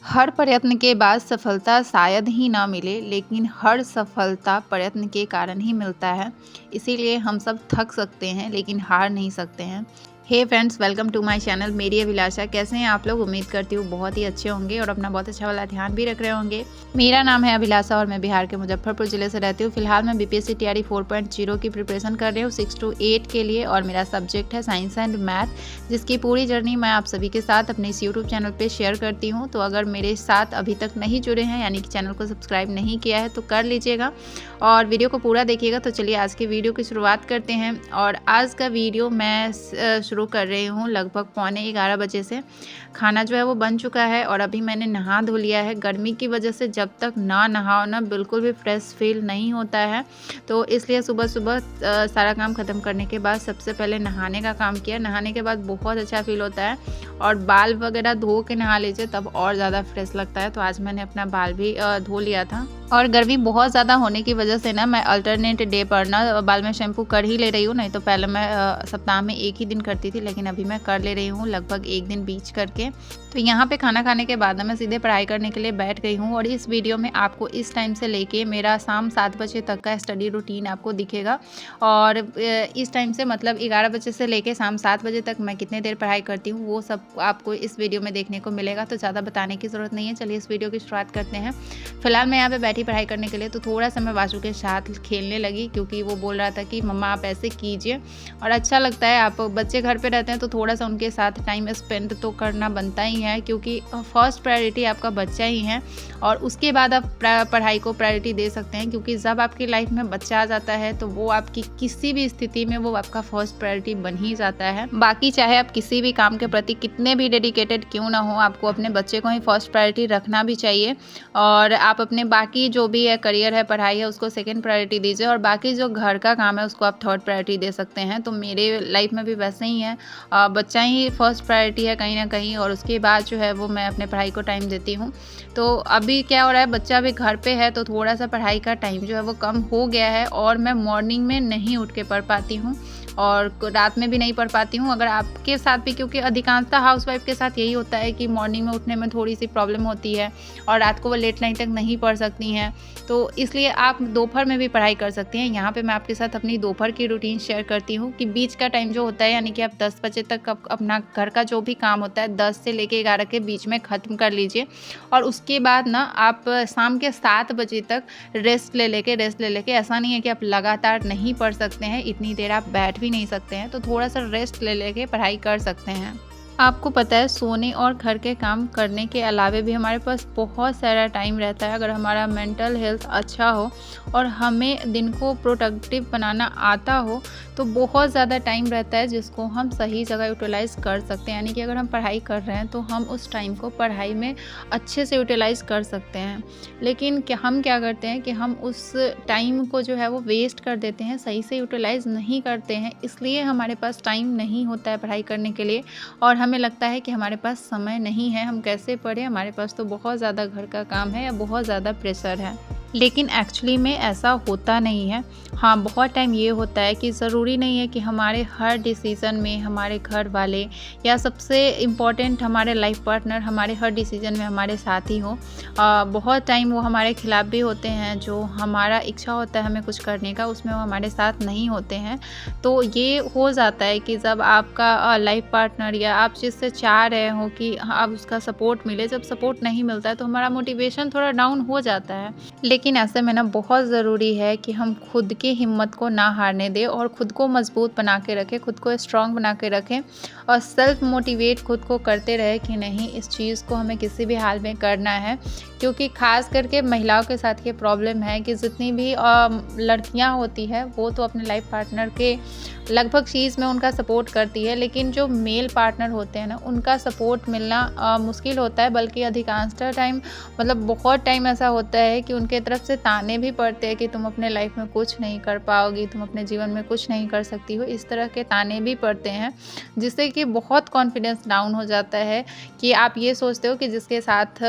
हर प्रयत्न के बाद सफलता शायद ही ना मिले, लेकिन हर सफलता प्रयत्न के कारण ही मिलता है। इसीलिए हम सब थक सकते हैं, लेकिन हार नहीं सकते हैं। Hey friends, welcome to my channel मेरी अभिलाषा। कैसे हैं आप लोग? उम्मीद करती हूँ बहुत ही अच्छे होंगे और अपना बहुत अच्छा वाला ध्यान भी रख रहे होंगे। मेरा नाम है अभिलाषा और मैं बिहार के मुजफ्फरपुर ज़िले से रहती हूँ। फिलहाल मैं बीपीएससी टीआरई 4.0 की प्रिपरेशन कर रही हूँ 6 to 8 के लिए, और मेरा सब्जेक्ट है साइंस एंड मैथ, जिसकी पूरी जर्नी मैं आप सभी के साथ अपने इस यूट्यूब चैनल पे शेयर करती हूँ। तो अगर मेरे साथ अभी तक नहीं जुड़े हैं, यानी कि चैनल को सब्सक्राइब नहीं किया है, तो कर लीजिएगा और वीडियो को पूरा देखिएगा। तो चलिए आज के वीडियो की शुरुआत करते हैं। और आज का वीडियो मैं शुरू कर रही हूँ लगभग 11:15 बजे से। खाना जो है वो बन चुका है और अभी मैंने नहा धो लिया है। गर्मी की वजह से जब तक ना नहाओ ना बिल्कुल भी फ्रेश फील नहीं होता है, तो इसलिए सुबह सुबह सारा काम ख़त्म करने के बाद सबसे पहले नहाने का काम किया। नहाने के बाद बहुत अच्छा फील होता है और बाल वगैरह धो के नहा लीजिए तब और ज़्यादा फ्रेश लगता है। तो आज मैंने अपना बाल भी धो लिया था। और गर्मी बहुत ज़्यादा होने की वजह से ना मैं अल्टरनेट डे पर ना बाल में शैम्पू कर ही ले रही हूँ। नहीं तो पहले मैं सप्ताह में एक ही दिन करती थी, लेकिन अभी मैं कर ले रही हूँ लगभग एक दिन बीच करके। तो यहाँ पे खाना खाने के बाद ना मैं सीधे पढ़ाई करने के लिए बैठ गई हूँ। और इस वीडियो में आपको इस टाइम से लेके मेरा शाम 7 बजे तक का स्टडी रूटीन आपको दिखेगा। और इस टाइम से मतलब 11 बजे से लेके शाम 7 बजे तक मैं कितने देर पढ़ाई करती हूँ वो सब आपको इस वीडियो में देखने को मिलेगा। तो ज़्यादा बताने की ज़रूरत नहीं है, चलिए इस वीडियो की शुरुआत करते हैं। फिलहाल मैं यहाँ पे बैठी पढ़ाई करने के लिए, तो थोड़ा सा मैं वासु के साथ खेलने लगी, क्योंकि वो बोल रहा था कि मम्मा आप ऐसे कीजिए। और अच्छा लगता है, आप बच्चे घर पे रहते हैं तो थोड़ा सा उनके साथ टाइम स्पेंड तो करना बनता ही है, क्योंकि फर्स्ट प्रायोरिटी आपका बच्चा ही है और उसके बाद आप पढ़ाई को प्रायोरिटी दे सकते हैं। क्योंकि जब आपकी लाइफ में बच्चा आ जाता है तो वो आपकी किसी भी स्थिति में वो आपका फर्स्ट प्रायोरिटी बन ही जाता है। बाकी चाहे आप किसी भी काम के प्रति कितने भी डेडिकेटेड क्यों ना हो, आपको अपने बच्चे को ही फर्स्ट प्रायोरिटी रखना भी चाहिए। और आप अपने बाकी जो भी है करियर है, पढ़ाई है, उसको सेकंड प्रायोरिटी दीजिए और बाकी जो घर का काम है उसको आप थर्ड प्रायोरिटी दे सकते हैं। तो मेरे लाइफ में भी वैसे ही है, बच्चा ही फर्स्ट प्रायोरिटी है कहीं ना कहीं, और उसके बाद जो है वो मैं अपने पढ़ाई को टाइम देती हूँ। तो अभी क्या हो रहा है, बच्चा भी घर पे है तो थोड़ा सा पढ़ाई का टाइम जो है वो कम हो गया है और मैं मॉर्निंग में नहीं उठ के पढ़ पाती हूँ और रात में भी नहीं पढ़ पाती हूँ। अगर आपके साथ भी, क्योंकि अधिकांशतः हाउसवाइफ के साथ यही होता है कि मॉर्निंग में उठने में थोड़ी सी प्रॉब्लम होती है और रात को वो लेट नाइट तक नहीं पढ़ सकती हैं, तो इसलिए आप दोपहर में भी पढ़ाई कर सकती हैं। यहाँ पे मैं आपके साथ अपनी दोपहर की रूटीन शेयर करती हूँ कि बीच का टाइम जो होता है, यानी कि आप 10 बजे तक अपना घर का जो भी काम होता है 10 से लेके 11 के बीच में ख़त्म कर लीजिए। और उसके बाद ना आप शाम के 7 बजे तक रेस्ट ले लेके, ऐसा नहीं है कि आप लगातार नहीं पढ़ सकते हैं, इतनी देर आप बैठ भी नहीं सकते हैं, तो थोड़ा सा रेस्ट ले लेके पढ़ाई कर सकते हैं। आपको पता है, सोने और घर के काम करने के अलावे भी हमारे पास बहुत सारा टाइम रहता है। अगर हमारा मेंटल हेल्थ अच्छा हो और हमें दिन को प्रोडक्टिव बनाना आता हो तो बहुत ज़्यादा टाइम रहता है जिसको हम सही जगह यूटिलाइज़ कर सकते हैं। यानी कि अगर हम पढ़ाई कर रहे हैं तो हम उस टाइम को पढ़ाई में अच्छे से यूटिलाइज़ कर सकते हैं। लेकिन हम क्या करते हैं कि हम उस टाइम को जो है वो वेस्ट कर देते हैं, सही से यूटिलाइज़ नहीं करते हैं, इसलिए हमारे पास टाइम नहीं होता है पढ़ाई करने के लिए। और हमें लगता है कि हमारे पास समय नहीं है, हम कैसे पढ़ें, हमारे पास तो बहुत ज़्यादा घर का काम है या बहुत ज़्यादा प्रेशर है। लेकिन एक्चुअली में ऐसा होता नहीं है। हाँ, बहुत टाइम ये होता है कि ज़रूरी नहीं है कि हमारे हर डिसीज़न में हमारे घर वाले या सबसे इम्पॉर्टेंट हमारे लाइफ पार्टनर हमारे हर डिसीज़न में हमारे साथ ही हो। बहुत टाइम वो हमारे खिलाफ भी होते हैं, जो हमारा इच्छा होता है हमें कुछ करने का उसमें वो हमारे साथ नहीं होते हैं। तो ये हो जाता है कि जब आपका लाइफ पार्टनर या आप जिससे चाह रहे हो कि आप उसका सपोर्ट मिले, जब सपोर्ट नहीं मिलता है तो हमारा मोटिवेशन थोड़ा डाउन हो जाता है। लेकिन ऐसे में ना बहुत ज़रूरी है कि हम खुद की हिम्मत को ना हारने दें और ख़ुद को मजबूत बना के रखें, खुद को स्ट्रॉन्ग बना के रखें और सेल्फ मोटिवेट खुद को करते रहे कि नहीं, इस चीज़ को हमें किसी भी हाल में करना है। क्योंकि ख़ास करके महिलाओं के साथ ये प्रॉब्लम है कि जितनी भी लड़कियां होती है वो तो अपने लाइफ पार्टनर के लगभग चीज़ में उनका सपोर्ट करती है, लेकिन जो मेल पार्टनर होते हैं ना उनका सपोर्ट मिलना मुश्किल होता है। बल्कि अधिकांशतः टाइम मतलब बहुत टाइम ऐसा होता है कि उनके तरफ से ताने भी पड़ते हैं कि तुम अपने लाइफ में कुछ नहीं कर पाओगी, तुम अपने जीवन में कुछ नहीं कर सकती हो, इस तरह के ताने भी पड़ते हैं, जिससे कि बहुत कॉन्फिडेंस डाउन हो जाता है कि आप ये सोचते हो कि जिसके साथ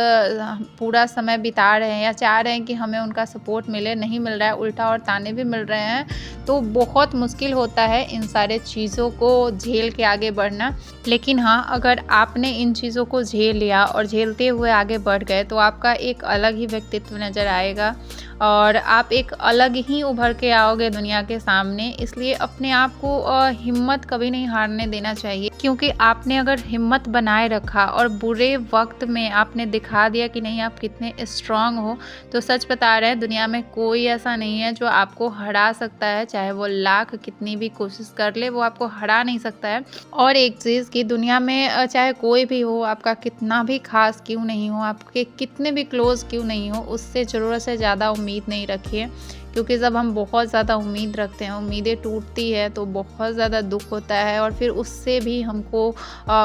पूरा बुरा समय बिता रहे हैं या चाह रहे हैं कि हमें उनका सपोर्ट मिले, नहीं मिल रहा है, उल्टा और ताने भी मिल रहे हैं, तो बहुत मुश्किल होता है इन सारे चीज़ों को झेल के आगे बढ़ना। लेकिन हाँ, अगर आपने इन चीज़ों को झेल लिया और झेलते हुए आगे बढ़ गए तो आपका एक अलग ही व्यक्तित्व नज़र आएगा और आप एक अलग ही उभर के आओगे दुनिया के सामने। इसलिए अपने आप को हिम्मत कभी नहीं हारने देना चाहिए, क्योंकि आपने अगर हिम्मत बनाए रखा और बुरे वक्त में आपने दिखा दिया कि नहीं आप कितने स्ट्रांग हो, तो सच बता रहे हैं दुनिया में कोई ऐसा नहीं है जो आपको हरा सकता है। चाहे वो लाख कितनी भी कोशिश कर ले, वो आपको हरा नहीं सकता है। और एक चीज़ कि दुनिया में चाहे कोई भी हो, आपका कितना भी खास क्यों नहीं हो, आपके कितने भी क्लोज क्यों नहीं हो, उससे ज़रूरत से ज़्यादा उम्मीद नहीं रखिए। क्योंकि जब हम बहुत ज़्यादा उम्मीद रखते हैं, उम्मीदें टूटती है तो बहुत ज़्यादा दुख होता है और फिर उससे भी हमको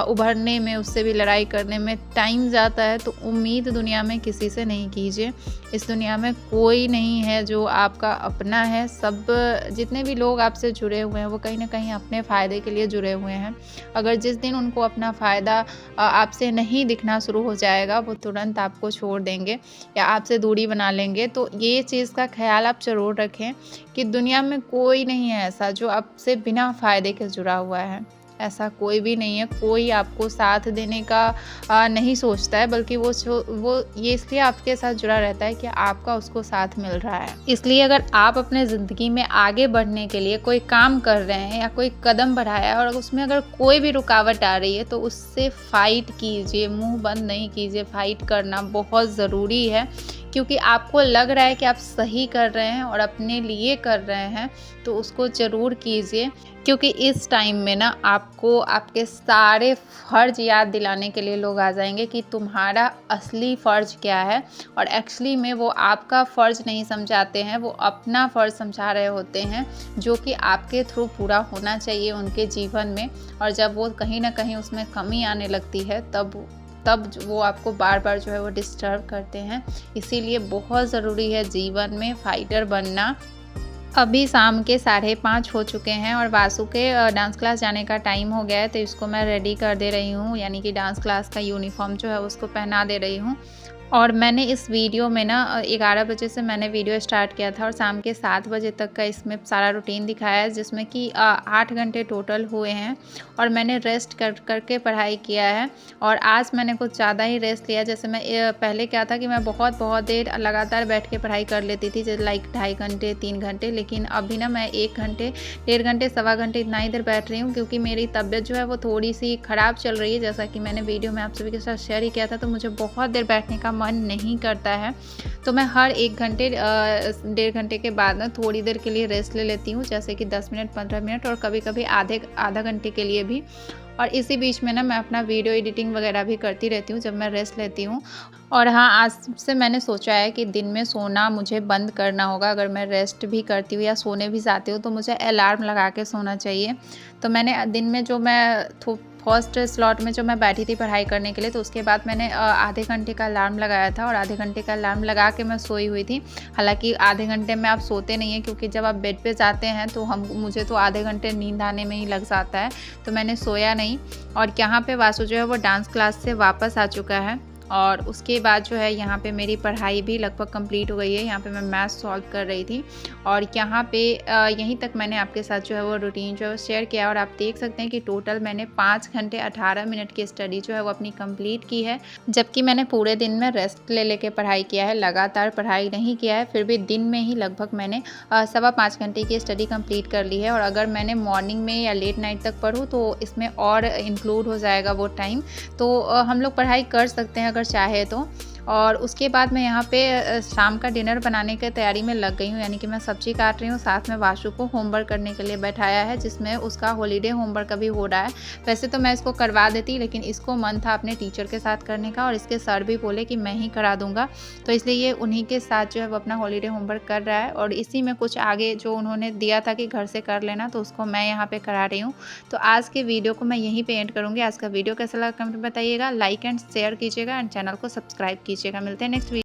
उभरने में, उससे भी लड़ाई करने में टाइम जाता है। तो उम्मीद दुनिया में किसी से नहीं कीजिए। इस दुनिया में कोई नहीं है जो आपका अपना है। सब जितने भी लोग आपसे जुड़े हुए हैं वो कहीं ना कहीं अपने फ़ायदे के लिए जुड़े हुए हैं। अगर जिस दिन उनको अपना फ़ायदा आपसे नहीं दिखना शुरू हो जाएगा, वो तुरंत आपको छोड़ देंगे या आपसे दूरी बना लेंगे। तो ये चीज़ का ख्याल आप ज़रूर रखें कि दुनिया में कोई नहीं है ऐसा जो आपसे बिना फ़ायदे के जुड़ा हुआ है। ऐसा कोई भी नहीं है। कोई आपको साथ देने का नहीं सोचता है, बल्कि वो ये इसलिए आपके साथ जुड़ा रहता है कि आपका उसको साथ मिल रहा है। इसलिए अगर आप अपने ज़िंदगी में आगे बढ़ने के लिए कोई काम कर रहे हैं या कोई कदम बढ़ाया है और उसमें अगर कोई भी रुकावट आ रही है, तो उससे फ़ाइट कीजिए, मुँह बंद नहीं कीजिए। फ़ाइट करना बहुत ज़रूरी है, क्योंकि आपको लग रहा है कि आप सही कर रहे हैं और अपने लिए कर रहे हैं, तो उसको ज़रूर कीजिए। क्योंकि इस टाइम में ना आपको आपके सारे फ़र्ज़ याद दिलाने के लिए लोग आ जाएंगे कि तुम्हारा असली फ़र्ज़ क्या है। और एक्चुअली में वो आपका फ़र्ज़ नहीं समझाते हैं, वो अपना फ़र्ज़ समझा रहे होते हैं, जो कि आपके थ्रू पूरा होना चाहिए उनके जीवन में। और जब वो कहीं ना कहीं उसमें कमी आने लगती है, तब वो आपको बार बार जो है वो डिस्टर्ब करते हैं। इसीलिए बहुत ज़रूरी है जीवन में फ़ाइटर बनना। अभी शाम के 5:30 हो चुके हैं और वासु के डांस क्लास जाने का टाइम हो गया है, तो इसको मैं रेडी कर दे रही हूँ, यानी कि डांस क्लास का यूनिफॉर्म जो है उसको पहना दे रही हूँ। और मैंने इस वीडियो में ना 11 बजे से मैंने वीडियो स्टार्ट किया था और शाम के 7 बजे तक का इसमें सारा रूटीन दिखाया है, जिसमें कि 8 घंटे टोटल हुए हैं और मैंने रेस्ट करके पढ़ाई किया है। और आज मैंने कुछ ज़्यादा ही रेस्ट लिया। जैसे मैं पहले क्या था कि मैं बहुत देर लगातार बैठ के पढ़ाई कर लेती थी, जैसे लाइक 2.5 घंटे 3 घंटे। लेकिन अभी ना मैं 1 घंटे 1.5 घंटे सवा घंटे इतना ही देर बैठ रही हूँ, क्योंकि मेरी तबीयत जो है वो थोड़ी सी ख़राब चल रही है। जैसा कि मैंने वीडियो में आप सभी के साथ शेयर ही किया था, तो मुझे बहुत देर बैठने का मन नहीं करता है। तो मैं हर 1 घंटे 1.5 घंटे के बाद ना थोड़ी देर के लिए रेस्ट ले लेती हूँ, जैसे कि 10 मिनट 15 मिनट और कभी कभी आधा घंटे के लिए भी। और इसी बीच में ना मैं अपना वीडियो एडिटिंग वगैरह भी करती रहती हूँ जब मैं रेस्ट लेती हूँ। और हाँ, आज से मैंने सोचा है कि दिन में सोना मुझे बंद करना होगा। अगर मैं रेस्ट भी करती हूँ या सोने भी जाती हूँ तो मुझे अलार्म लगा के सोना चाहिए। तो मैंने दिन में जो मैं फर्स्ट स्लॉट में जो मैं बैठी थी पढ़ाई करने के लिए, तो उसके बाद मैंने आधे घंटे का अलार्म लगाया था और आधे घंटे का अलार्म लगा के मैं सोई हुई थी। हालांकि आधे घंटे में आप सोते नहीं हैं, क्योंकि जब आप बेड पे जाते हैं तो मुझे तो आधे घंटे नींद आने में ही लग जाता है, तो मैंने सोया नहीं। और यहाँ पे वासु जो है वो डांस क्लास से वापस आ चुका है और उसके बाद जो है यहाँ पे मेरी पढ़ाई भी लगभग कंप्लीट हो गई है। यहाँ पे मैं मैथ सॉल्व कर रही थी और यहाँ पे यहीं तक मैंने आपके साथ जो है वो रूटीन जो है शेयर किया। और आप देख सकते हैं कि टोटल मैंने 5 घंटे 18 मिनट की स्टडी जो है वो अपनी कंप्लीट की है, जबकि मैंने पूरे दिन में रेस्ट ले लेके पढ़ाई किया है, लगातार पढ़ाई नहीं किया है। फिर भी दिन में ही लगभग मैंने 5.25 घंटे की स्टडी कंप्लीट कर ली है। और अगर मैंने मॉर्निंग में या लेट नाइट तक पढ़ूँ तो इसमें और इंक्लूड हो जाएगा वो टाइम। तो हम लोग पढ़ाई कर सकते हैं अगर चाहे तो। और उसके बाद मैं यहाँ पे शाम का डिनर बनाने की तैयारी में लग गई हूँ, यानी कि मैं सब्जी काट रही हूँ। साथ में वाशु को होमवर्क करने के लिए बैठाया है, जिसमें उसका हॉलीडे होमवर्क अभी हो रहा है। वैसे तो मैं इसको करवा देती, लेकिन इसको मन था अपने टीचर के साथ करने का और इसके सर भी बोले कि मैं ही करा दूंगा, तो इसलिए ये उन्हीं के साथ जो है वो अपना हॉलीडे होमवर्क कर रहा है। और इसी में कुछ आगे जो उन्होंने दिया था कि घर से कर लेना, तो उसको मैं यहाँ पे करा रही हूँ। तो आज के वीडियो को मैं यहीं पे एंड करूँगी। आज का वीडियो कैसा लगा कमेंट में बताइएगा, लाइक एंड शेयर कीजिएगा एंड चैनल को सब्सक्राइब कीजिएगा। मिलते हैं नेक्स्ट वीडियो।